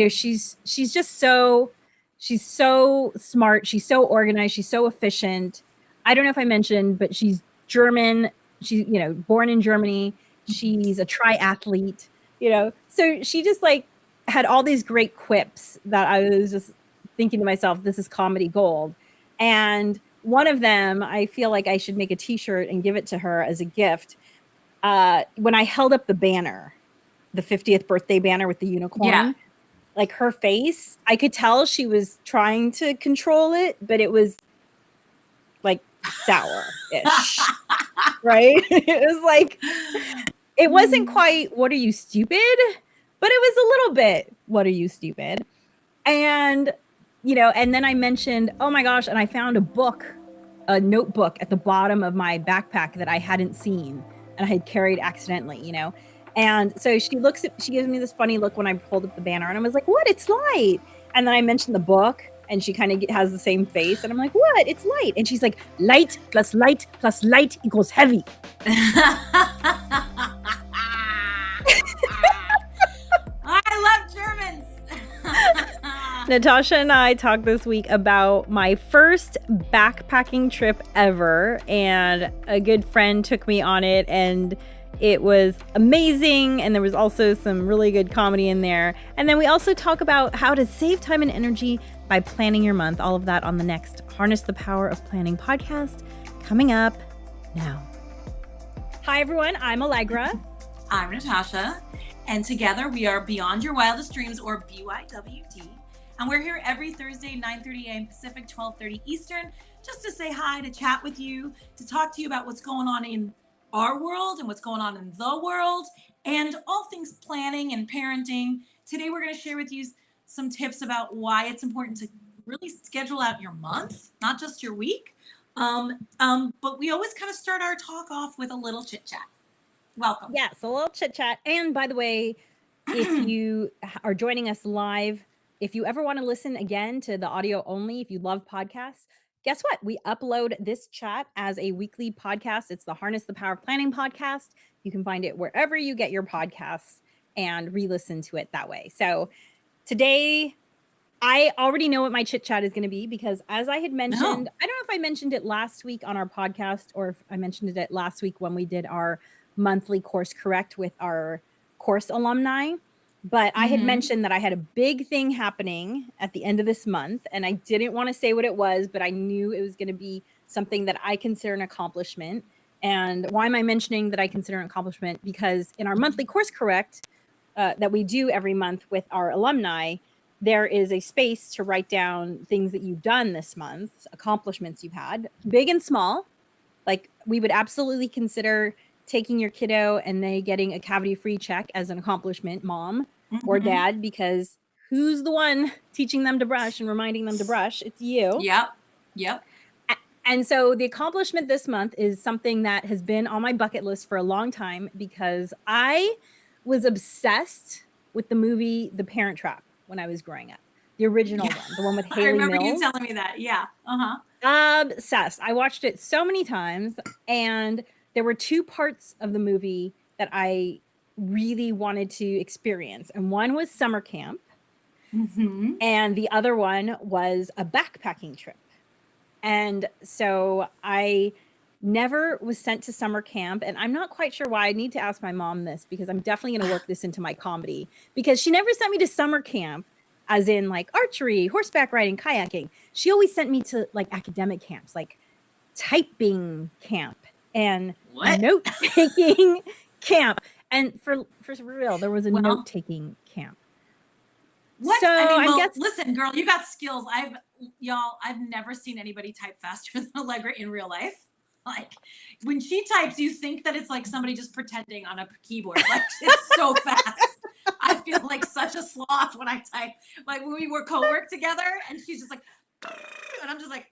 she's just so she's so smart. She's so organized. She's so efficient. I don't know if I mentioned, but she's German. She's born in Germany. She's a triathlete. So she just had all these great quips that I was just thinking to myself, this is comedy gold. And one of them, I feel like I should make a T-shirt and give it to her as a gift. When I held up the banner, the 50th birthday banner with the unicorn, like her face, I could tell she was trying to control it, but it was like sour-ish, right? It was like, it wasn't quite, what are you, stupid? But it was a little bit, what are you, stupid? And, and then I mentioned, oh my gosh, and I found a notebook at the bottom of my backpack that I hadn't seen and I had carried accidentally, And so she gives me this funny look when I pulled up the banner and I was like, what? It's light. And then I mentioned the book and she kind of has the same face. And I'm like, what? It's light. And she's like, light plus light plus light equals heavy. I love Germans. Natasha and I talked this week about my first backpacking trip ever, and a good friend took me on it, and it was amazing, and there was also some really good comedy in there. And then we also talk about how to save time and energy by planning your month. All of that on the next Harness the Power of Planning podcast, coming up now. Hi, everyone. I'm Alegre. I'm Natasha. And together we are Beyond Your Wildest Dreams, or BYWD. And we're here every Thursday, 9:30 a.m. Pacific, 12:30 Eastern, just to say hi, to chat with you, to talk to you about what's going on in our world and what's going on in the world, and all things planning and parenting. Today we're going to share with you some tips about why it's important to really schedule out your month, not just your week. But we always kind of start our talk off with a little chit chat. Welcome. Yes, a little chit chat. And by the way, if you are joining us live, if you ever want to listen again to the audio only, if you love podcasts, guess what? We upload this chat as a weekly podcast. It's the Harness the Power of Planning podcast. You can find it wherever you get your podcasts and re-listen to it that way. So today, I already know what my chit chat is going to be because, as I had mentioned, I don't know if I mentioned it last week on our podcast or if I mentioned it last week when we did our monthly course correct with our course alumni. But I had mentioned that I had a big thing happening at the end of this month, and I didn't want to say what it was, but I knew it was going to be something that I consider an accomplishment. And why am I mentioning that I consider an accomplishment? Because in our monthly course correct that we do every month with our alumni, there is a space to write down things that you've done this month, accomplishments you've had, big and small. Like, we would absolutely consider taking your kiddo and they getting a cavity-free check as an accomplishment, mom or dad, because who's the one teaching them to brush and reminding them to brush? It's you. Yep. And so the accomplishment this month is something that has been on my bucket list for a long time because I was obsessed with the movie The Parent Trap when I was growing up. The original one, the one with Haley Mills. I remember you telling me that. Yeah. Obsessed. I watched it so many times, and there were two parts of the movie that I really wanted to experience. And one was summer camp. And the other one was a backpacking trip. And so I never was sent to summer camp. And I'm not quite sure why. I need to ask my mom this because I'm definitely going to work this into my comedy, because she never sent me to summer camp as in like archery, horseback riding, kayaking. She always sent me to like academic camps, like typing camp and note-taking camp. And for real, there was a note-taking camp. What? So I guess, listen, girl, you got skills. I've never seen anybody type faster than Alegre in real life. Like, when she types, you think that it's like somebody just pretending on a keyboard. Like, it's so fast. I feel like such a sloth when I type. Like, when we co-work together, and she's just like, and I'm just like,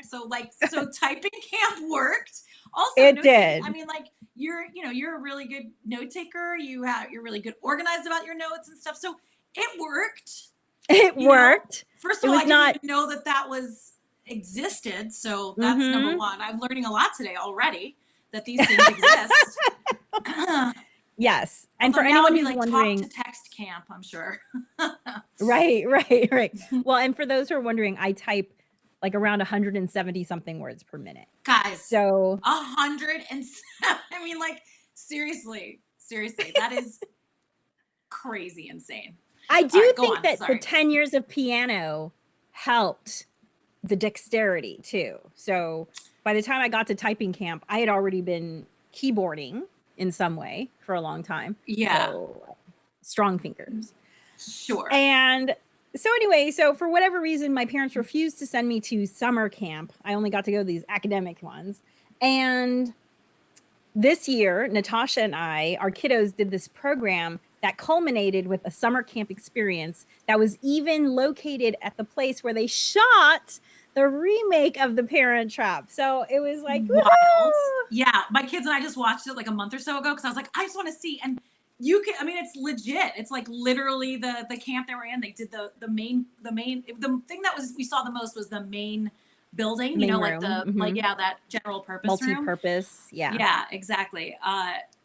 so typing camp worked. Also, it did. I mean, like, you're a really good note taker. You're really good organized about your notes and stuff. So it worked. It worked. First of all, I didn't even know that was existed. So that's number one. I'm learning a lot today already that these things exist. Yes. And Although for now anyone it'd be who's like talk to wondering, text camp, I'm sure. right. Well, and for those who are wondering, I type like around 170 something words per minute. Guys, So 100 and I mean, like, seriously, that is crazy insane. I All do right, go think on. that the Sorry. 10 years of piano helped the dexterity too. So by the time I got to typing camp, I had already been keyboarding in some way for a long time. Yeah. So strong fingers. Sure. And so anyway, so for whatever reason, my parents refused to send me to summer camp. I only got to go to these academic ones. And this year, Natasha and I, our kiddos, did this program that culminated with a summer camp experience that was even located at the place where they shot the remake of The Parent Trap. So it was like, wild. woohoo! Yeah, my kids and I just watched it like a month or so ago because I was like, I just want to see. And you can, I mean, it's legit. It's like literally the camp they were in. They did the thing that was we saw the most was the main building. Main you know, room. like the like that general purpose room. Multi-purpose. Yeah. Yeah, exactly.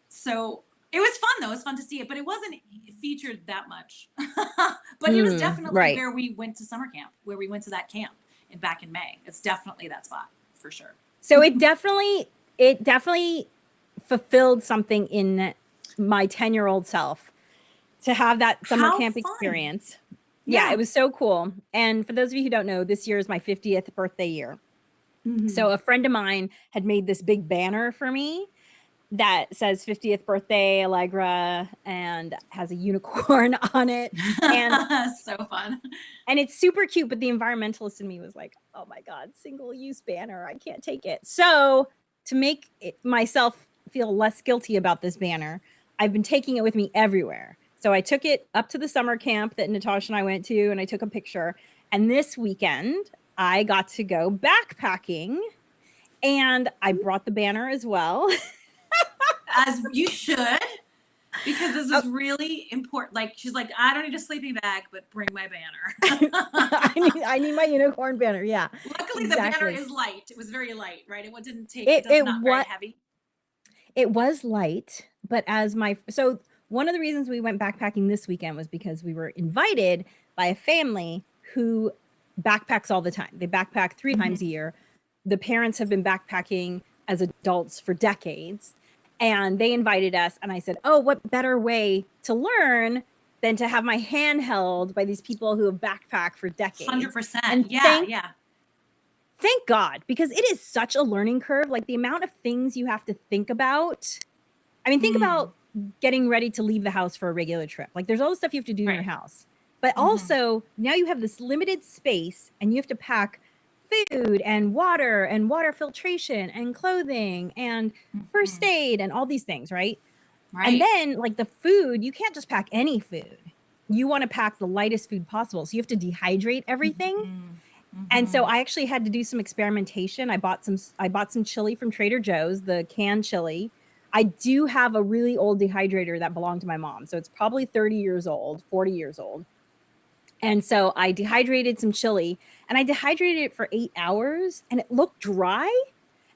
So it was fun though. It was fun to see it, but it wasn't featured that much. But it was definitely where we went to summer camp, where we went to that camp back in May. It's definitely that spot for sure. So it definitely fulfilled something in my 10-year-old self to have that summer camp experience. Yeah, it was so cool. And for those of you who don't know, this year is my 50th birthday year. So a friend of mine had made this big banner for me that says 50th birthday Alegre and has a unicorn on it. And so fun. And it's super cute, but the environmentalist in me was like, oh my God, single-use banner. I can't take it. So to make myself feel less guilty about this banner, I've been taking it with me everywhere. So I took it up to the summer camp that Natasha and I went to, and I took a picture. And this weekend, I got to go backpacking, and I brought the banner as well. As you should, because this is really important. Like, she's like, I don't need a sleeping bag, but bring my banner. I need my unicorn banner. Yeah. Luckily, the banner is light. It was very light, right? It didn't take. It not very heavy. It was light, but so one of the reasons we went backpacking this weekend was because we were invited by a family who backpacks all the time. They backpack 3 times a year. The parents have been backpacking as adults for decades. And they invited us, and I said, oh, what better way to learn than to have my hand held by these people who have backpacked for decades. 100%. And thank God, because it is such a learning curve. Like the amount of things you have to think about. I mean, think about getting ready to leave the house for a regular trip. Like there's all the stuff you have to do in your house. But also now you have this limited space and you have to pack food and water filtration and clothing and first aid and all these things, right? And then like the food, you can't just pack any food. You want to pack the lightest food possible. So you have to dehydrate everything. And so I actually had to do some experimentation. I bought some chili from Trader Joe's, the canned chili. I do have a really old dehydrator that belonged to my mom. So it's probably 30 years old, 40 years old. And so I dehydrated some chili, and I dehydrated it for 8 hours, and it looked dry.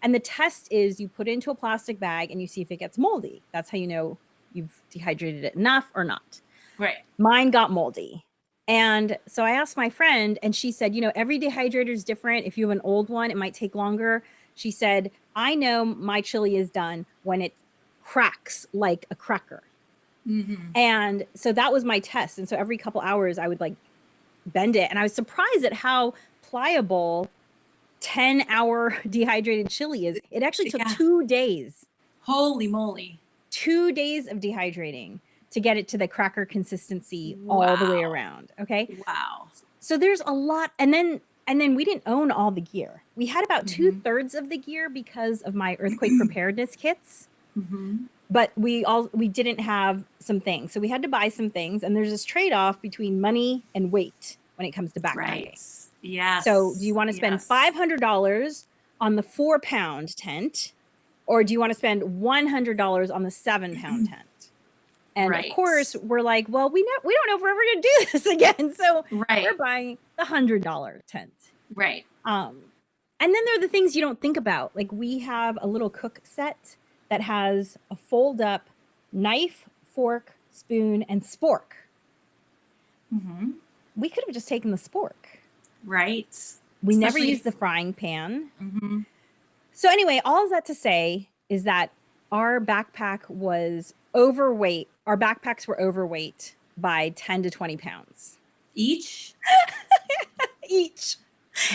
And the test is you put it into a plastic bag and you see if it gets moldy. That's how you know you've dehydrated it enough or not. Right. Mine got moldy. And so I asked my friend, and she said, every dehydrator is different. If you have an old one, it might take longer. She said, I know my chili is done when it cracks like a cracker. And so that was my test. And so every couple hours I would like bend it. And I was surprised at how pliable 10-hour dehydrated chili is. It actually took 2 days. Holy moly. 2 days of dehydrating to get it to the cracker consistency all the way around. Okay. Wow. So there's a lot. And then we didn't own all the gear. We had about 2/3 of the gear because of my earthquake preparedness kits. But we didn't have some things. So we had to buy some things. And there's this trade-off between money and weight when it comes to backpacking. Right. Yes. So do you want to spend $500 on the 4-pound tent, or do you want to spend $100 on the 7-pound tent? And of course we're like, well, we don't know if we're ever going to do this again. So we're buying the $100 tent. Right. And then there are the things you don't think about. Like we have a little cook set that has a fold up knife, fork, spoon, and spork. Mm-hmm. We could have just taken the spork. Right. We never used the frying pan. Mm-hmm. So anyway, all of that to say is that our backpack was overweight. Our backpacks were overweight by 10 to 20 pounds. Each? Each.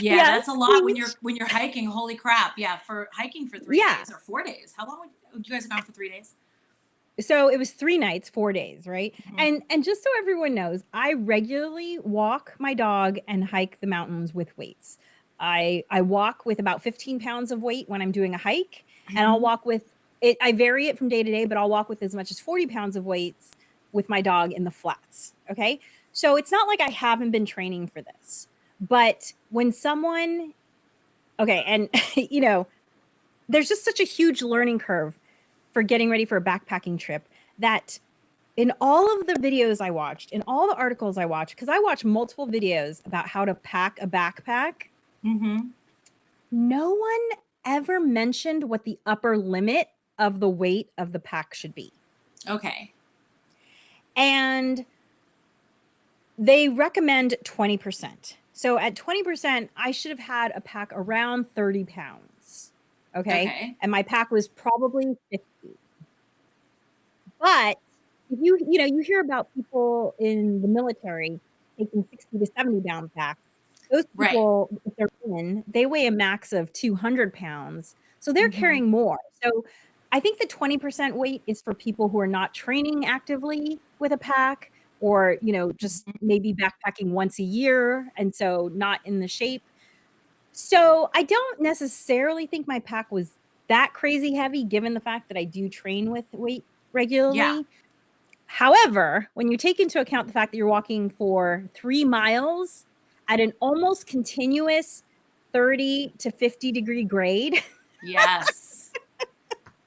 Yeah, Yes, that's a lot each. when you're hiking. Holy crap. Yeah, for hiking for 3 days or 4 days. How long would you guys have gone for 3 days? So it was 3 nights, 4 days, right? Mm-hmm. And just so everyone knows, I regularly walk my dog and hike the mountains with weights. I walk with about 15 pounds of weight when I'm doing a hike, and I'll walk with it. I vary it from day to day, but I'll walk with as much as 40 pounds of weights with my dog in the flats. Okay. So it's not like I haven't been training for this, but when someone, okay. And you know, there's just such a huge learning curve for getting ready for a backpacking trip that in all of the videos I watched, in all the articles I watched, because I watched multiple videos about how to pack a backpack, no one ever mentioned what the upper limit of the weight of the pack should be. Okay. And they recommend 20%. So at 20%, I should have had a pack around 30 pounds. Okay. And my pack was probably 50. But if you hear about people in the military taking 60 to 70 pound packs. Those people, if they're in, they weigh a max of 200 pounds. So they're carrying more. So I think the 20% weight is for people who are not training actively with a pack, or, just maybe backpacking once a year. And so not in the shape. So I don't necessarily think my pack was that crazy heavy, given the fact that I do train with weight regularly. Yeah. However, when you take into account the fact that you're walking for 3 miles at an almost continuous 30 to 50 degree grade. Yes.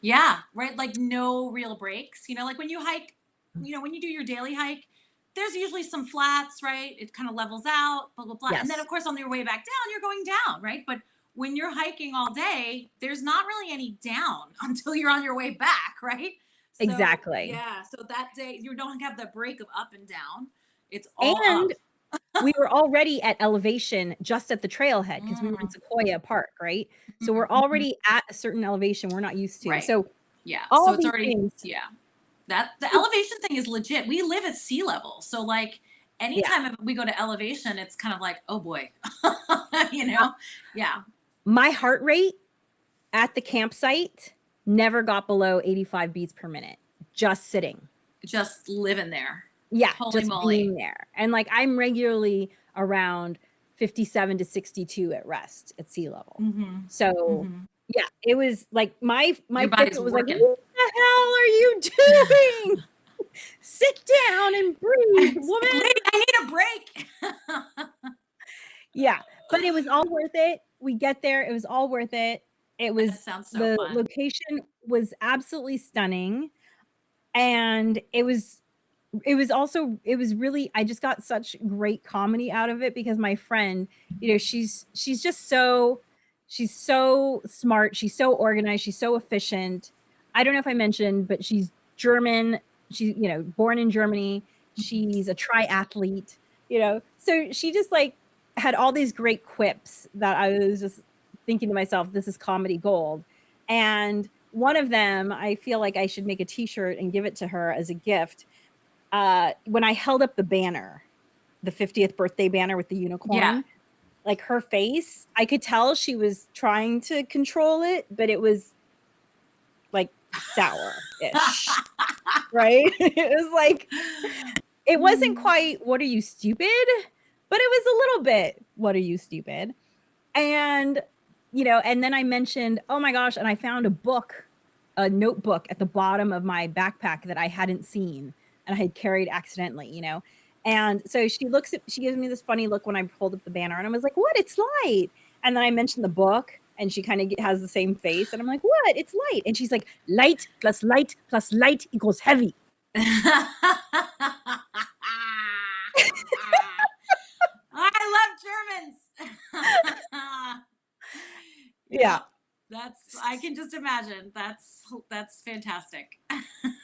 Yeah. Right. Like no real breaks, like when you hike, when you do your daily hike, there's usually some flats, right? It kind of levels out, blah, blah, blah. Yes. And then of course, on your way back down, you're going down, right? But when you're hiking all day, there's not really any down until you're on your way back, right? So, Exactly. yeah. So that day you don't have the break of up and down. It's all and up. We were already at elevation just at the trailhead because we were in Sequoia Park, right? So we're already at a certain elevation we're not used to. Right. So yeah. all So it's these already things, That the elevation thing is legit. We live at sea level. So like anytime we go to elevation, it's kind of like, oh boy. Yeah. My heart rate at the campsite never got below 85 beats per minute, just sitting. Just living there. Yeah, Holy just moly. being there. And like I'm regularly around 57 to 62 at rest at sea level. So yeah, it was like my Fitbit was working. like, what the hell are you doing? Sit down and breathe, woman. Lady, I need a break. Yeah, but it was all worth it. We get there, it was all worth it. It was That sounds so the fun. location was absolutely stunning, and it was really, I just got such great comedy out of it because my friend, she's so smart, she's so organized, she's so efficient. I don't know if I mentioned, but she's German. She's, born in Germany. She's a triathlete, so she just like had all these great quips that I was just thinking to myself, this is comedy gold. And one of them, I feel like I should make a t-shirt and give it to her as a gift. When I held up the banner, the 50th birthday banner with the unicorn, like her face, I could tell she was trying to control it, but it was like sour-ish, right? It was like, it wasn't quite, what are you, stupid? But it was a little bit, what are you, stupid? And, and then I mentioned, oh my gosh, and I found a notebook at the bottom of my backpack that I hadn't seen and I had carried accidentally, And so she gives me this funny look when I pulled up the banner, and I was like, what? It's light. And then I mentioned the book, and she kind of has the same face. And I'm like, what? It's light. And she's like, light plus light plus light equals heavy. I love Germans. Yeah. I can just imagine. That's fantastic.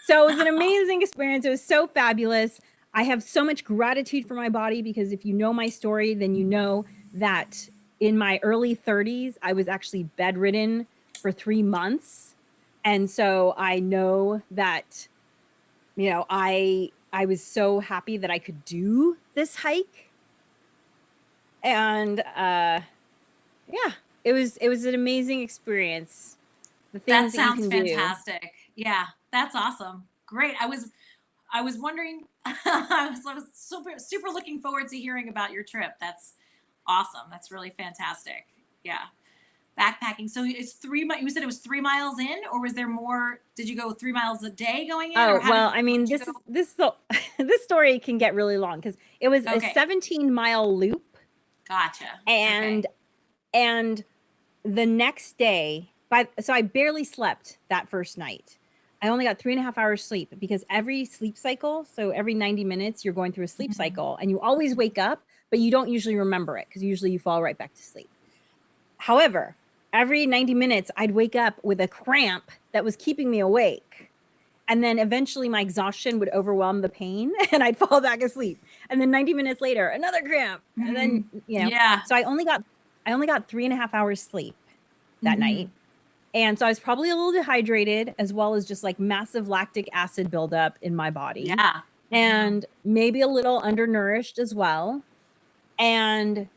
So it was an amazing experience. It was so fabulous. I have so much gratitude for my body because if you know my story, then you know that in my early 30s, I was actually bedridden for 3 months. And so I know that, you know, I was so happy that I could do this hike. And yeah, it was an amazing experience. The That things that you sounds can do. fantastic. Yeah, that's awesome. Great. I was wondering. I was super looking forward to hearing about your trip. That's awesome. That's really fantastic. Yeah, backpacking. So it's 3 miles. You said it was 3 miles in, or was there more? Did you go 3 miles a day going in, or Oh, how well, did I mean, you go? this story can get really long because it was a Okay, 17-mile loop, gotcha. and Okay. and the next day, so I barely slept that first night. I only got 3.5 hours sleep because every sleep cycle, so every 90 minutes, you're going through a sleep Mhm. cycle, and you always wake up, but you don't usually remember it because usually you fall right back to sleep. However, every 90 minutes, I'd wake up with a cramp that was keeping me awake. And then eventually my exhaustion would overwhelm the pain and I'd fall back asleep. And then 90 minutes later, another cramp. And then, Mhm. you know, Yeah. so I only got 3.5 hours sleep that Mhm. night. And so I was probably a little dehydrated as well as just like massive lactic acid buildup in my body Yeah. and maybe a little undernourished as well. And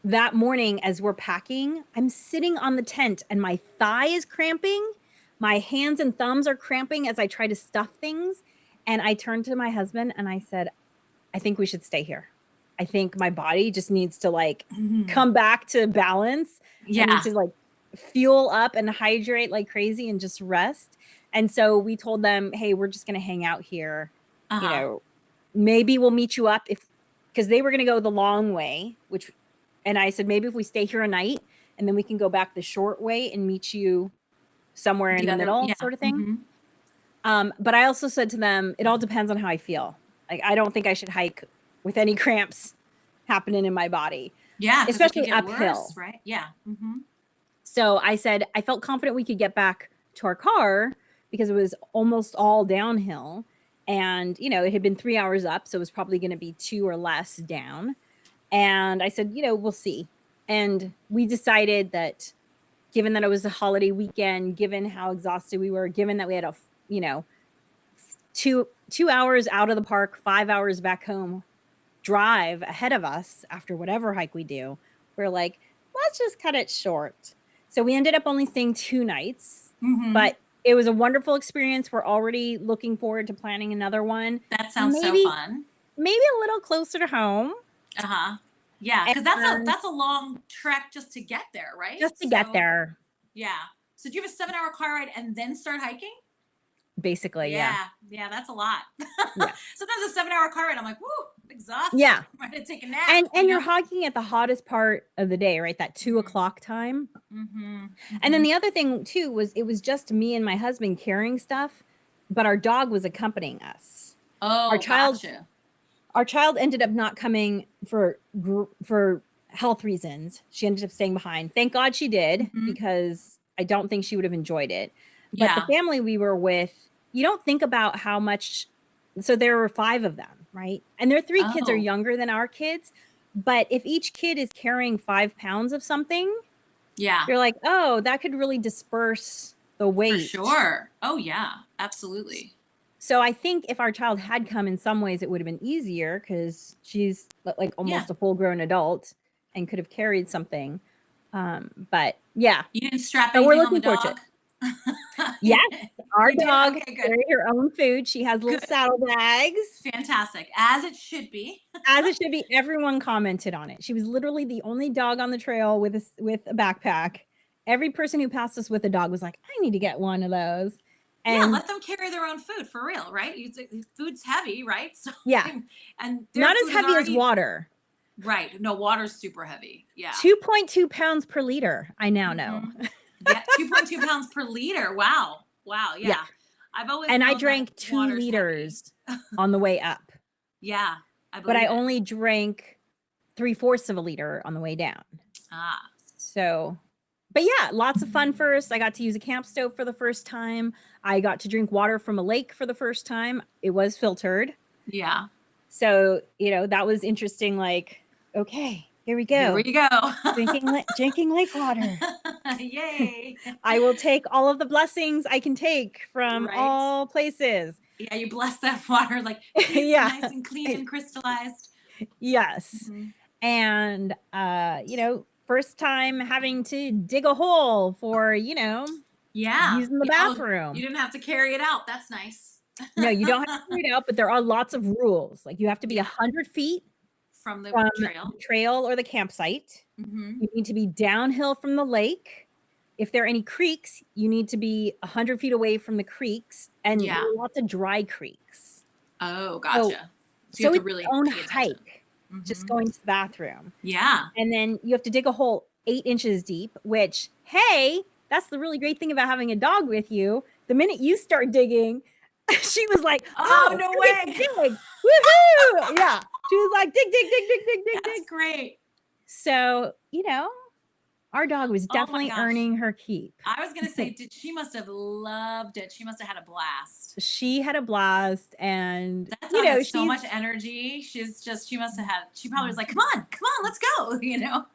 that morning, as we're packing, I'm sitting on the tent and my thigh is cramping. My hands and thumbs are cramping as I try to stuff things. And I turned to my husband and I said, I think we should stay here. I think my body just needs to like Mhm. come back to balance. I need Yeah. to like fuel up and hydrate like crazy and just rest. And so we told them, hey, we're just going to hang out here. Uh You huh. know, maybe we'll meet you up because they were going to go the long way, and I said, maybe if we stay here a night and then we can go back the short way and meet you somewhere in The the other. middle Yeah. sort of thing. Hmm. But I also said to them, it all depends on how I feel. Like, I don't think I should hike with any cramps happening in my body, Yeah, because it could especially get worse, uphill. right? Yeah. Hmm. So I said, I felt confident we could get back to our car because it was almost all downhill. And, you know, it had been 3 hours up. So it was probably going to be 2 or less down. And I said, you know, we'll see. And we decided that given that it was a holiday weekend, given how exhausted we were, given that we had you know, 2 hours out of the park, 5 hours back home drive ahead of us after whatever hike we do, we're like, let's just cut it short. So we ended up only staying 2 nights, Hmm. but it was a wonderful experience. We're already looking forward to planning another one. That sounds so Maybe, fun. maybe a little closer to home. Uh huh. Yeah, because And that's a long trek just to get there, right? just to get So there, yeah. So do you have a 7 hour car ride and then start hiking? basically, yeah. Yeah, yeah, that's a lot. Yeah. Sometimes a 7 hour car ride, I'm like, woo, exhausted. Yeah. I'm ready to take a nap. And you're hiking at the hottest part of the day, right? That 2 o'clock time. Mm-hmm. And then Mm-hmm. the other thing too was it was just me and my husband carrying stuff, but our dog was accompanying us. Our Oh, child gotcha. our child ended up not coming for health reasons. She ended up staying behind. Thank God she did Mm-hmm. because I don't think she would have enjoyed it. But the Yeah. family we were with, you don't think about how much. So there were 5 of them, right? And their 3 kids are Oh, younger than our kids. But if each kid is carrying 5 pounds of something, yeah, you're like, oh, that could really disperse the for weight. sure. Oh, yeah, absolutely. So I think if our child had come in some ways, it would have been easier because she's like Yeah. almost a full grown adult and could have carried something. But yeah, You didn't strap so we're anything on the looking forward to it. dog? Yes, our You did? dog Okay, good. carried her own food. She has little Good. saddlebags, Fantastic. As it should be. as it should be. Everyone commented on it. She was literally the only dog on the trail with a backpack. Every person who passed us with a dog was like, I need to get one of those. Yeah, And let them carry their own food for real, right? Food's heavy, right? So, yeah, and their not as food is heavy as already water. right. No, water's super heavy. Yeah. 2.2 pounds per liter. I now know. Hmm. Yeah, 2.2 pounds per liter. Wow. Wow. Yeah. Yeah. I've always And I known that drank 2 water's heavy. liters on the way up, Yeah, I but I believe it. only drank 3/4 of a liter on the way down. Ah, So But yeah, lots of fun first. I got to use a camp stove for the first time. I got to drink water from a lake for the first time. It was filtered. Yeah. So, that was interesting. Like, okay, here we go. Here we go. drinking lake water. Yay. I will take all of the blessings I can take from all places. Yeah, you bless that water like nice and clean and crystallized. Yes. And, first time having to dig a hole for, using the bathroom. You didn't have to carry it out. That's nice. No, you don't have to carry it out, but there are lots of rules. Like you have to be 100 feet from the trail or the campsite. Mm-hmm. You need to be downhill from the lake. If there are any creeks, you need to be 100 feet away from the creeks, and there are lots of dry creeks. Oh, gotcha. So you have to really own hike. Just going to the bathroom. Yeah. And then you have to dig a hole 8 inches deep, which, hey, that's the really great thing about having a dog with you. The minute you start digging, she was like, oh no way. Dig. Woohoo! Yeah. She was like, dig. That's great. So, our dog was definitely earning her keep. I was going to say, she must have loved it. She must have had a blast. She had a blast, and that dog has so much energy. She probably was like, come on, let's go,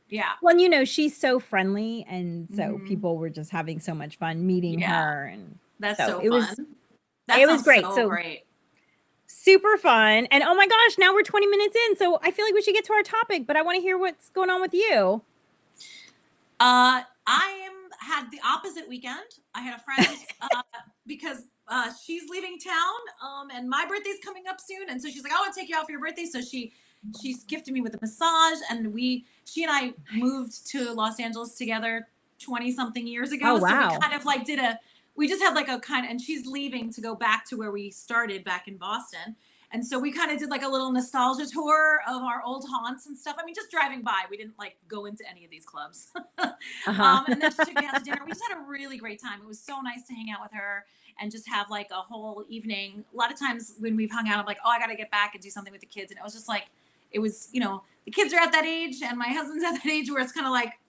Yeah. Well, she's so friendly, and so people were just having so much fun meeting her, and that's so fun. It was great. So great. Super fun. And oh my gosh, now we're 20 minutes in, so I feel like we should get to our topic, but I want to hear what's going on with you. I had the opposite weekend. I had a friend because she's leaving town, and my birthday's coming up soon, and so she's like, I want to take you out for your birthday. So she's gifted me with a massage, and she and I moved to Los Angeles together 20 something years ago. Oh, wow. So we kind of like we just had like a kind of, and she's leaving to go back to where we started back in Boston. And so we kind of did like a little nostalgia tour of our old haunts and stuff. I mean, just driving by, we didn't like go into any of these clubs. And then she took me out to dinner. We just had a really great time. It was so nice to hang out with her and just have like a whole evening. A lot of times when we've hung out, I'm like, oh, I got to get back and do something with the kids. And it was just like, it was, the kids are at that age and my husband's at that age where it's kind of like,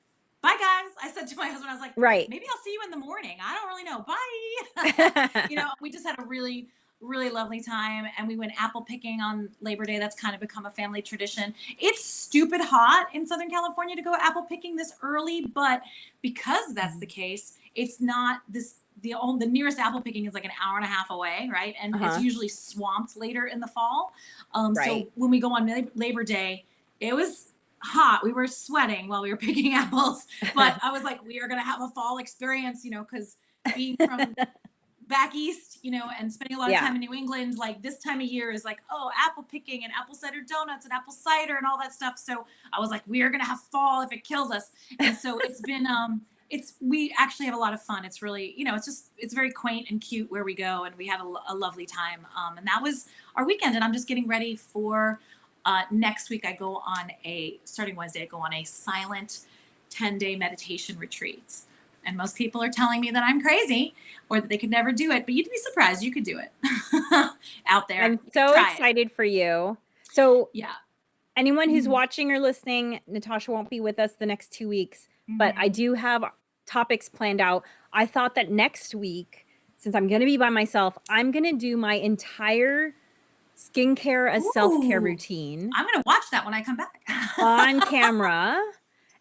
bye guys. I said to my husband, I was like, maybe I'll see you in the morning. I don't really know. Bye. We just had a really, really lovely time. And we went apple picking on Labor Day. That's kind of become a family tradition. It's stupid hot in Southern California to go apple picking this early, but because that's the case, it's not the nearest apple picking is like an hour and a half away. Right. And it's usually swamped later in the fall. So when we go on Labor Day, it was hot. We were sweating while we were picking apples, but I was like, we are going to have a fall experience, because being from back east, and spending a lot of time in New England, like this time of year is like, oh, apple picking and apple cider donuts and apple cider and all that stuff. So I was like, we are going to have fall if it kills us. And so it's been, we actually have a lot of fun. It's really, it's very quaint and cute where we go, and we have a lovely time. And that was our weekend, and I'm just getting ready for next week. Starting Wednesday, I go on a silent 10-day meditation retreat. And most people are telling me that I'm crazy or that they could never do it, but you'd be surprised. You could do it out there. I'm so excited for you. So anyone who's watching or listening, Natasha won't be with us the next 2 weeks, but I do have topics planned out. I thought that next week, since I'm going to be by myself, I'm going to do my entire skincare as self-care routine. I'm going to watch that when I come back on camera.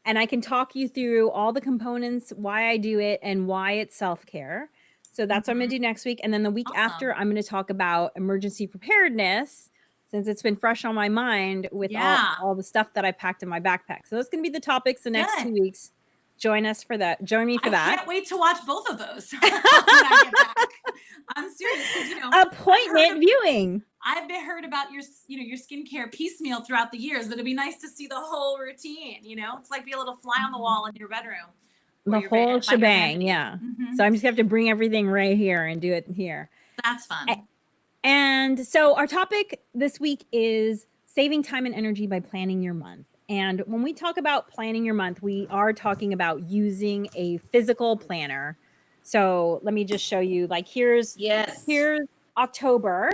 And I can talk you through all the components, why I do it, and why it's self-care. So that's what I'm going to do next week. And then the week after, I'm going to talk about emergency preparedness, since it's been fresh on my mind with all the stuff that I packed in my backpack. So those going to be the topics the next 2 weeks. Join me for that. I can't wait to watch both of those when I get back. I'm serious. Appointment viewing. I've heard about your skincare piecemeal throughout the years, but it'd be nice to see the whole routine. It's like be a little fly on the wall in your bedroom. The whole shebang, yeah. So I'm just gonna have to bring everything right here and do it here. That's fun. And so our topic this week is saving time and energy by planning your month. And when we talk about planning your month, we are talking about using a physical planner. So let me just show you, like here's October.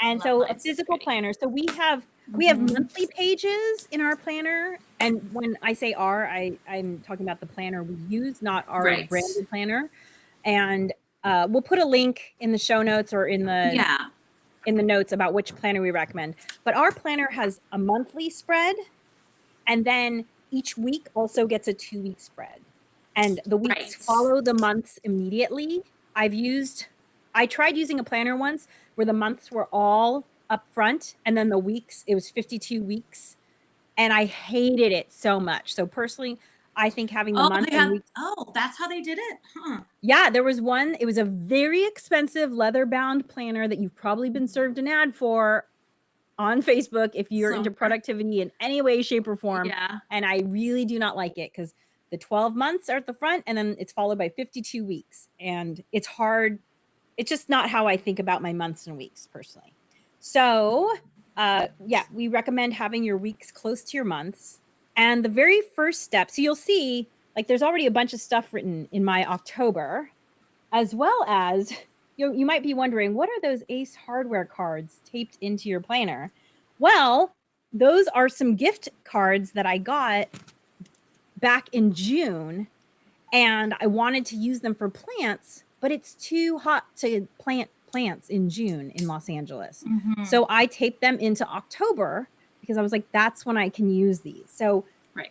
And so a physical planner. So we have We have monthly pages in our planner. And when I say I'm talking about the planner we use, not our Right. branded planner. And we'll put a link in the show notes or in the notes about which planner we recommend. But our planner has a monthly spread, and then each week also gets a 2-week spread. And the weeks follow the months immediately. I tried using a planner once where the months were all up front, and then the weeks, it was 52 weeks. And I hated it so much. So personally, I think having the month and weeks. Oh, that's how they did it? Huh. Yeah, there was one. It was a very expensive leather-bound planner that you've probably been served an ad for on Facebook if you're into productivity in any way, shape, or form. Yeah. And I really do not like it because the 12 months are at the front and then it's followed by 52 weeks. And it's hard. It's just not how I think about my months and weeks personally. So we recommend having your weeks close to your months. And the very first step, so you'll see, like, there's already a bunch of stuff written in my October, as well as you might be wondering, what are those Ace Hardware cards taped into your planner? Well, those are some gift cards that I got back in June, and I wanted to use them for plants, but it's too hot to plant plants in June in Los Angeles. So I taped them into October because I was like, that's when I can use these. So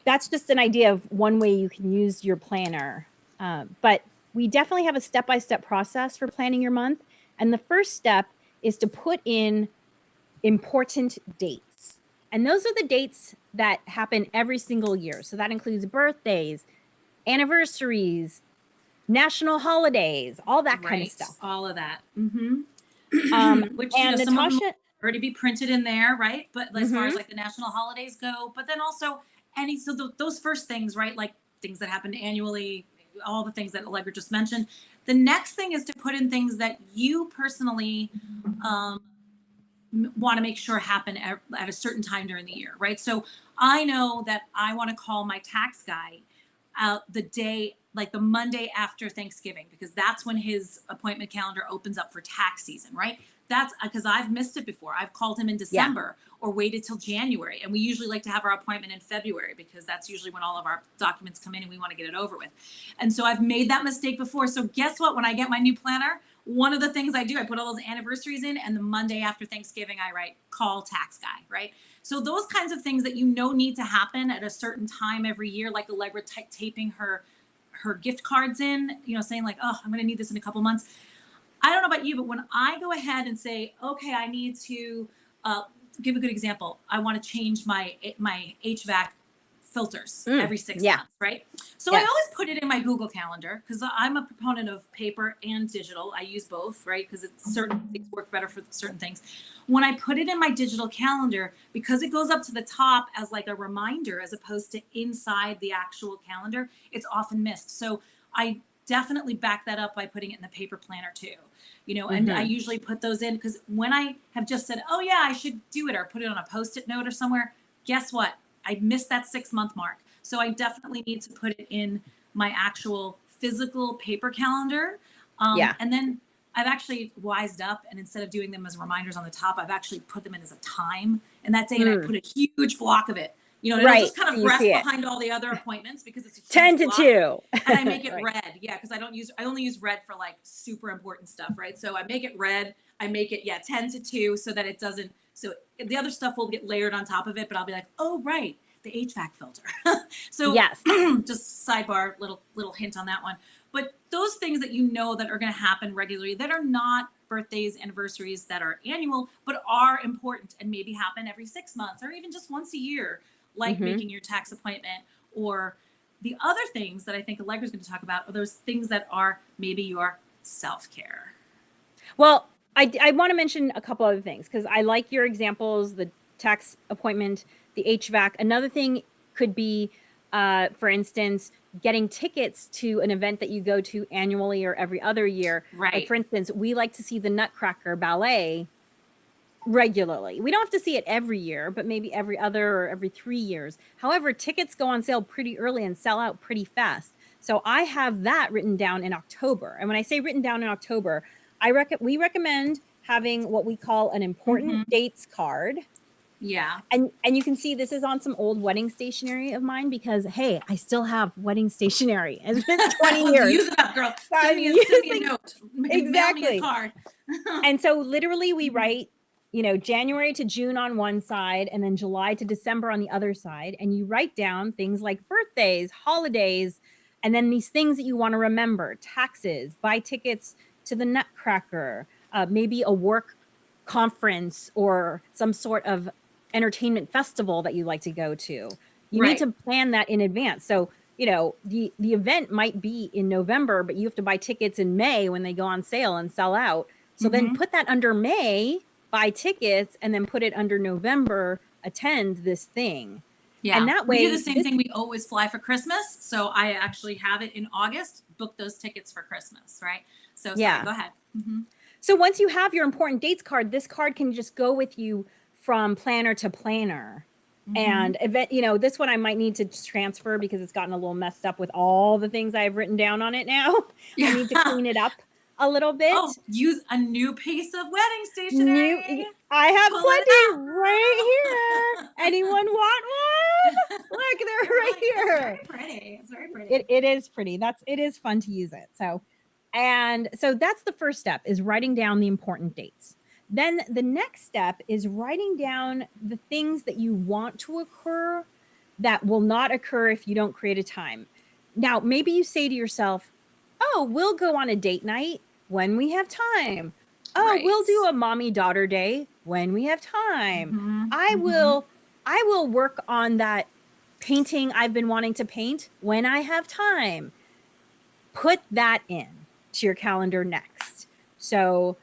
that's just an idea of one way you can use your planner. But we definitely have a step-by-step process for planning your month. And the first step is to put in important dates. And those are the dates that happen every single year. So that includes birthdays, anniversaries, national holidays, all that kind of stuff. All of that. Which, and some Natasha, of them already be printed in there, right? But as far as like the national holidays go, but then also those first things, right? Like things that happen annually, all the things that Alegre just mentioned. The next thing is to put in things that you personally want to make sure happen at a certain time during the year, right? So I know that I want to call my tax guy the day, like the Monday after Thanksgiving, because that's when his appointment calendar opens up for tax season, right? That's because I've missed it before. I've called him in December or waited till January. And we usually like to have our appointment in February because that's usually when all of our documents come in and we want to get it over with. And so I've made that mistake before. So guess what? When I get my new planner, one of the things I do, I put all those anniversaries in, and the Monday after Thanksgiving, I write call tax guy, right? So those kinds of things that need to happen at a certain time every year, like Allegra taping her gift cards in, saying like, oh, I'm going to need this in a couple months. I don't know about you, but when I go ahead and say, okay, I need to give a good example. I want to change my HVAC filters every 6 months, right? So I always put it in my Google Calendar because I'm a proponent of paper and digital. I use both, right? Because certain things work better for certain things. When I put it in my digital calendar, because it goes up to the top as like a reminder as opposed to inside the actual calendar, it's often missed. So I definitely back that up by putting it in the paper planner too. And I usually put those in because when I have just said, oh yeah, I should do it, or put it on a Post-it note or somewhere, guess what? I missed that 6-month mark. So I definitely need to put it in my actual physical paper calendar. And then I've actually wised up, and instead of doing them as reminders on the top, I've actually put them in as a time. And that day, and I put a huge block of it. And it'll just kind of rest behind all the other appointments because it's a huge 10 to block. 2. And I make it red. Yeah, because I only use red for like super important stuff, right? So I make it red. I make it 10 to 2 so that it doesn't. So the other stuff will get layered on top of it, but I'll be like, oh right, the HVAC filter. So yes, just sidebar, little hint on that one. But those things that that are going to happen regularly, that are not birthdays, anniversaries, that are annual, but are important and maybe happen every 6 months or even just once a year, like making your tax appointment. Or the other things that I think Allegra's going to talk about are those things that are maybe your self-care. Well, I want to mention a couple other things because I like your examples, the tax appointment, the HVAC. Another thing could be, for instance, getting tickets to an event that you go to annually or every other year. Right. Like, for instance, we like to see the Nutcracker Ballet regularly. We don't have to see it every year, but maybe every other or every 3 years. However, tickets go on sale pretty early and sell out pretty fast. So I have that written down in October. And when I say written down in October, we recommend having what we call an important dates card. Yeah. And you can see this is on some old wedding stationery of mine because, hey, I still have wedding stationery. It's been 20 years. Use it up, girl. I'm Send me a note. Mail me a exactly. card. And so literally we write, January to June on one side and then July to December on the other side. And you write down things like birthdays, holidays, and then these things that you want to remember, taxes, buy tickets to the Nutcracker, maybe a work conference or some sort of entertainment festival that you like to go to. You need to plan that in advance. So, the event might be in November, but you have to buy tickets in May when they go on sale and sell out. So then put that under May, buy tickets, and then put it under November, attend this thing. Yeah. And that way, we do the same thing. We always fly for Christmas. So I actually have it in August, book those tickets for Christmas, right? So sorry, go ahead. So once you have your important dates card, this card can just go with you from planner to planner. And event, this one I might need to transfer because it's gotten a little messed up with all the things I've written down on it now. I need to clean it up a little bit. Oh, use a new piece of wedding stationery. I have plenty right here. Anyone want one? Look, they're right here. It's very pretty. It's very pretty. It is pretty. It is fun to use it. So that's the first step, is writing down the important dates. Then the next step is writing down the things that you want to occur that will not occur if you don't create a time. Now, maybe you say to yourself, oh, we'll go on a date night when we have time. Oh, we'll do a mommy-daughter day when we have time. I will work on that painting I've been wanting to paint when I have time. Put that in to your calendar next. So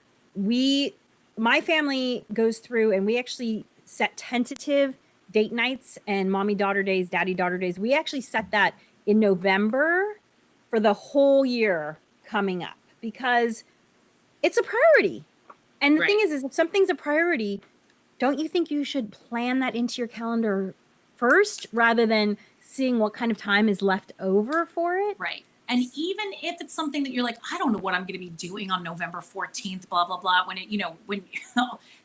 my family goes through and we actually set tentative date nights and mommy-daughter days, daddy-daughter days. We actually set that in November for the whole year coming up because it's a priority. And the thing is if something's a priority, don't you think you should plan that into your calendar first rather than seeing what kind of time is left over for it? Right. And even if it's something that you're like, I don't know what I'm going to be doing on November 14th, blah, blah, blah, when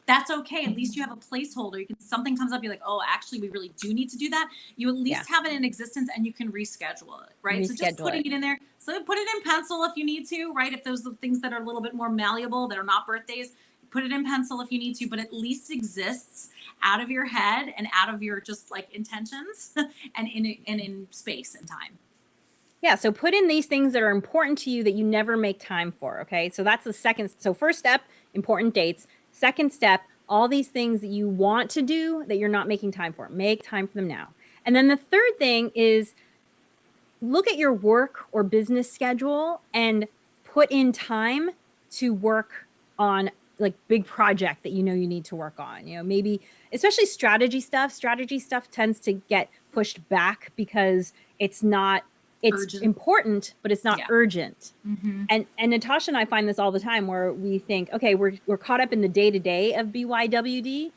that's okay. At least you have a placeholder. Something comes up, you're like, oh, actually, we really do need to do that. You at least have it in existence and you can reschedule it, right? So just putting it in there. So put it in pencil if you need to, right? If those are things that are a little bit more malleable, that are not birthdays, put it in pencil if you need to, but at least exists out of your head and out of your just like intentions and in space and time. Yeah, so put in these things that are important to you that you never make time for, okay? So that's the second. So first step, important dates. Second step, all these things that you want to do that you're not making time for. Make time for them now. And then the third thing is look at your work or business schedule and put in time to work on like big project that you need to work on. Maybe especially strategy stuff. Strategy stuff tends to get pushed back because it's urgent. Important, but it's not urgent. And Natasha and I find this all the time where we think, okay, we're caught up in the day-to-day of BYWD.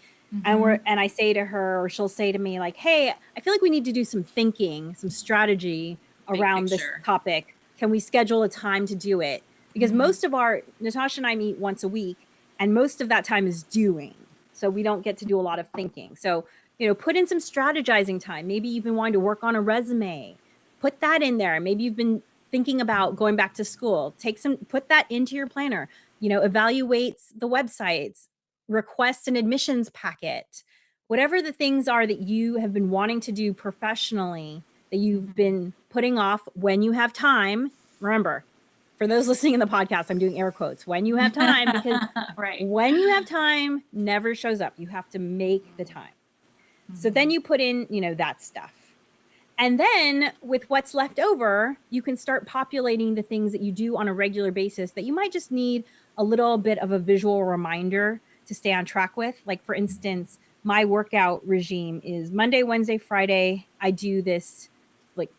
And I say to her, or she'll say to me like, hey, I feel like we need to do some thinking, some strategy around this topic. Can we schedule a time to do it? Because Natasha and I meet once a week and most of that time is doing. So we don't get to do a lot of thinking. So, put in some strategizing time. Maybe you've been wanting to work on a resume. Put that in there. Maybe you've been thinking about going back to school. Put that into your planner. Evaluate the websites, request an admissions packet, whatever the things are that you have been wanting to do professionally that you've been putting off when you have time. Remember, for those listening in the podcast, I'm doing air quotes, when you have time, because when you have time never shows up. You have to make the time. So then you put in, that stuff. And then with what's left over, you can start populating the things that you do on a regular basis that you might just need a little bit of a visual reminder to stay on track with. Like, for instance, my workout regime is Monday, Wednesday, Friday. I do this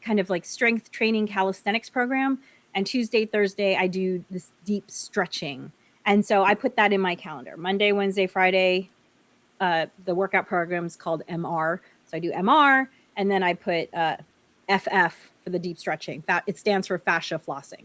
kind of strength training calisthenics program. And Tuesday, Thursday, I do this deep stretching. And so I put that in my calendar. Monday, Wednesday, Friday, the workout program is called MR. So I do MR. And then I put FF for the deep stretching. It stands for fascia flossing.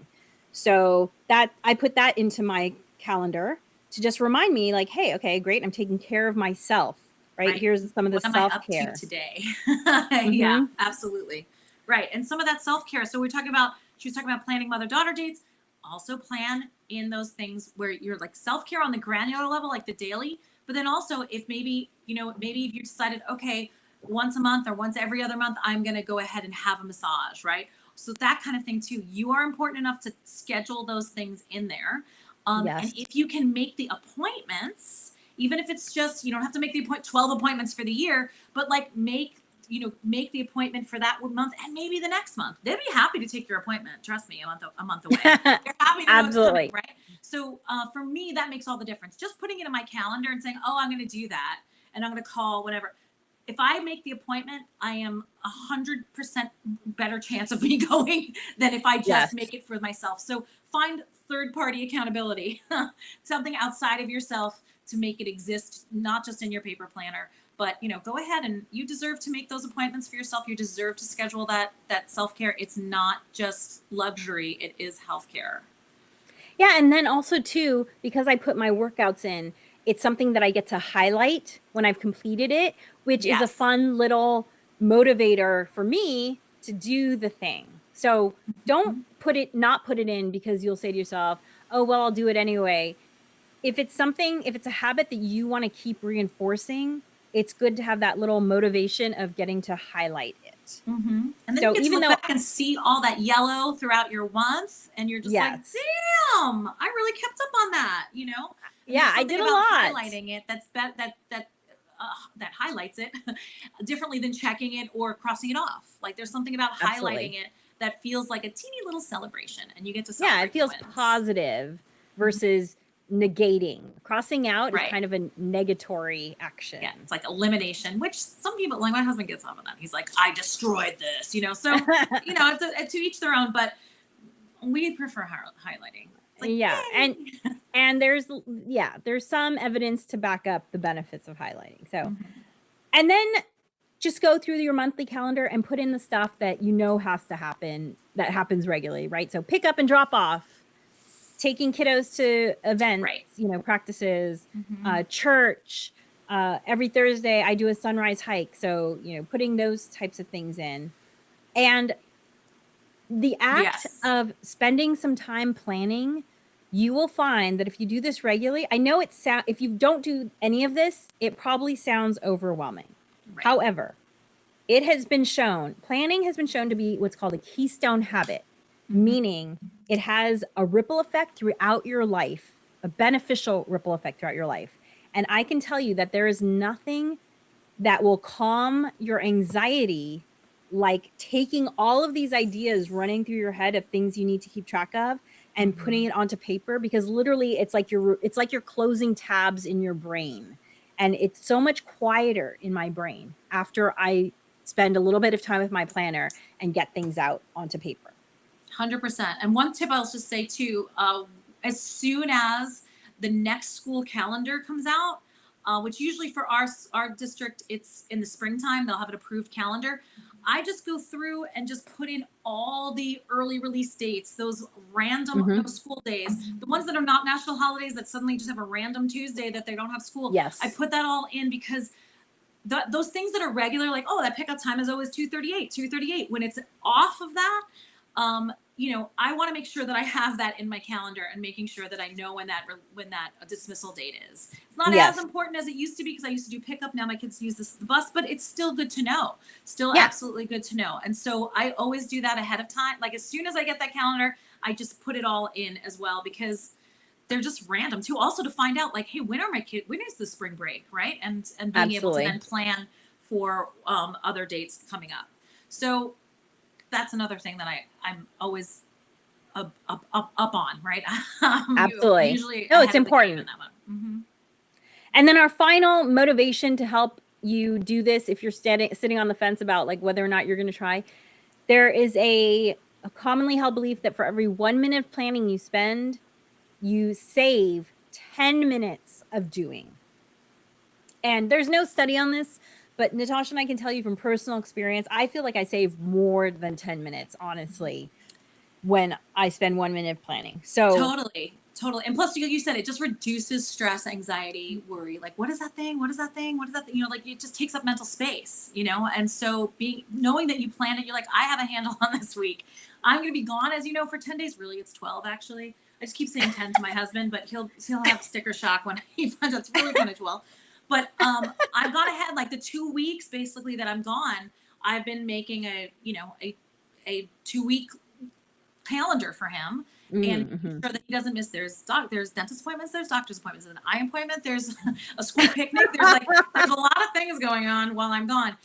So I put that into my calendar to just remind me like, hey, okay, great. I'm taking care of myself right? Here's some of the What am I up to self-care. today? Mm-hmm. Yeah, absolutely. Right. And some of that self-care. So she was talking about planning mother-daughter dates. Also plan in those things where you're like self-care on the granular level, like the daily, but then also if maybe, maybe if you decided, okay, once a month or once every other month, I'm going to go ahead and have a massage, right? So that kind of thing too. You are important enough to schedule those things in there. And Yes. if you can make the appointments, even if it's just, you don't have to make the 12 appointments for the year, but like make the appointment for that month and maybe the next month. They'd be happy to take your appointment. Trust me, a month away. They're happy to know it's coming, Absolutely. right? So for me, that makes all the difference. Just putting it in my calendar and saying, oh, I'm going to do that. And I'm going to call whatever. If I make the appointment, I am 100% better chance of me going than if I just Yes. make it for myself. So find third-party accountability, something outside of yourself to make it exist, not just in your paper planner, but go ahead, and you deserve to make those appointments for yourself. You deserve to schedule that self-care. It's not just luxury, it is healthcare. Yeah, and then also too, because I put my workouts in, it's something that I get to highlight when I've completed it, which is a Yes. fun little motivator for me to do the thing. So don't not put it in because you'll say to yourself, oh, well, I'll do it anyway. If it's a habit that you want to keep reinforcing, it's good to have that little motivation of getting to highlight it. And then So you get to even look though back and see all that yellow throughout your month, and you're just like, yes, damn, I really kept up on that, And yeah, there's I something did a about lot. highlighting it that highlights it differently than checking it or crossing it off. Like there's something about Absolutely. highlighting it that feels like a teeny little celebration, and you get to Yeah, celebrate it feels the wins. positive versus negating. Crossing out is Right. kind of a negatory action. Yeah, it's like elimination, which some people, like my husband gets off on that. He's like, I destroyed this, so it's to each their own, but we prefer highlighting. It's like, yeah, yay! and there's some evidence to back up the benefits of highlighting. So and then just go through your monthly calendar and put in the stuff that has to happen, that happens regularly, right? So pick up and drop off, taking kiddos to events, Right. Practices, church. Every Thursday I do a sunrise hike. So, putting those types of things in. And the act of spending some time planning, you will find that if you do this regularly, I know if you don't do any of this, it probably sounds overwhelming. Right. However, planning has been shown to be what's called a keystone habit, meaning it has a ripple effect throughout your life, a beneficial ripple effect throughout your life. And I can tell you that there is nothing that will calm your anxiety like taking all of these ideas running through your head of things you need to keep track of and putting it onto paper, because literally it's like you're closing tabs in your brain. And it's so much quieter in my brain after I spend a little bit of time with my planner and get things out onto paper. 100%. And one tip I'll just say too, as soon as the next school calendar comes out, which usually for our district, it's in the springtime, they'll have an approved calendar. I just go through and just put in all the early release dates, those random school days, the ones that are not national holidays that suddenly just have a random Tuesday that they don't have school. Yes. I put that all in because those things that are regular, like, oh, that pickup time is always 2:38. When it's off of that, I want to make sure that I have that in my calendar and making sure that I know when that dismissal date is. It's not as important as it used to be because I used to do pickup. Now my kids use the bus, but it's still good to know. Still absolutely good to know. And so I always do that ahead of time. Like as soon as I get that calendar, I just put it all in as well, because they're just random too. Also to find out like, hey, when is the spring break, right? And being able to then plan for other dates coming up. So that's another thing that I'm always up on, right? Absolutely. Usually it's important. And then our final motivation to help you do this, if you're sitting on the fence about like whether or not you're going to try, there is a commonly held belief that for every 1 minute of planning you spend, you save 10 minutes of doing. And there's no study on this, but Natasha and I can tell you from personal experience, I feel like I save more than 10 minutes, honestly, when I spend 1 minute planning. So Totally. And plus, you said it just reduces stress, anxiety, worry. Like, what is that thing? What is that thing? What is that thing? You know, like it just takes up mental space, you know? And so knowing that you planned it, you're like, I have a handle on this week. I'm going to be gone, as you know, for 10 days. Really, it's 12, actually. I just keep saying 10 to my husband, but he'll have sticker shock when he finds out it's really kind of 12. But I've gone ahead, like the 2 weeks basically that I'm gone, I've been making a 2-week calendar for him. And sure that he doesn't miss. There's dentist appointments, there's doctor's appointments, there's an eye appointment, there's a school picnic, there's a lot of things going on while I'm gone.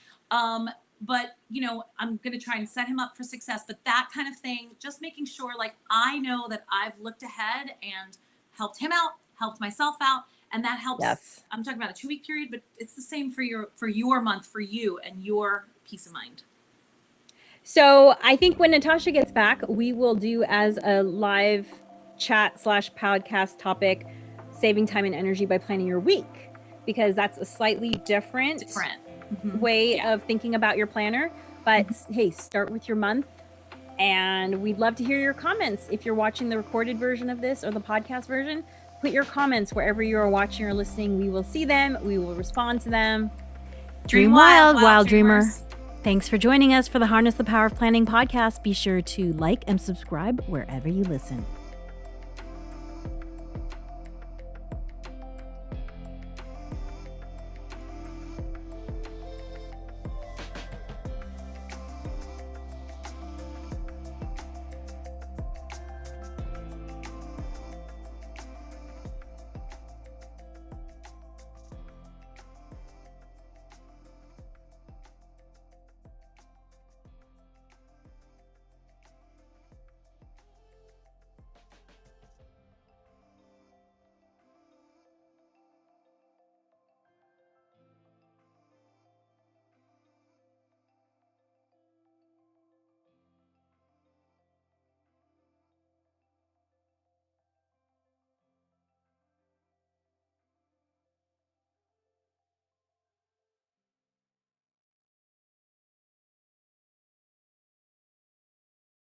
But you know, I'm gonna try and set him up for success. But that kind of thing, just making sure, like, I know that I've looked ahead and helped him out, helped myself out, and that helps. Yes. I'm talking about a 2-week period, but it's the same for your month, for you and your peace of mind. So I think when Natasha gets back, we will do as a live chat / podcast topic, saving time and energy by planning your week, because that's a slightly different way of thinking about your planner. But hey, start with your month, and we'd love to hear your comments. If you're watching the recorded version of this or the podcast version, put your comments wherever you are watching or listening. We will see them. We will respond to them. Dream wild, wild dreamer. Thanks for joining us for the Harness the Power of Planning podcast. Be sure to like and subscribe wherever you listen.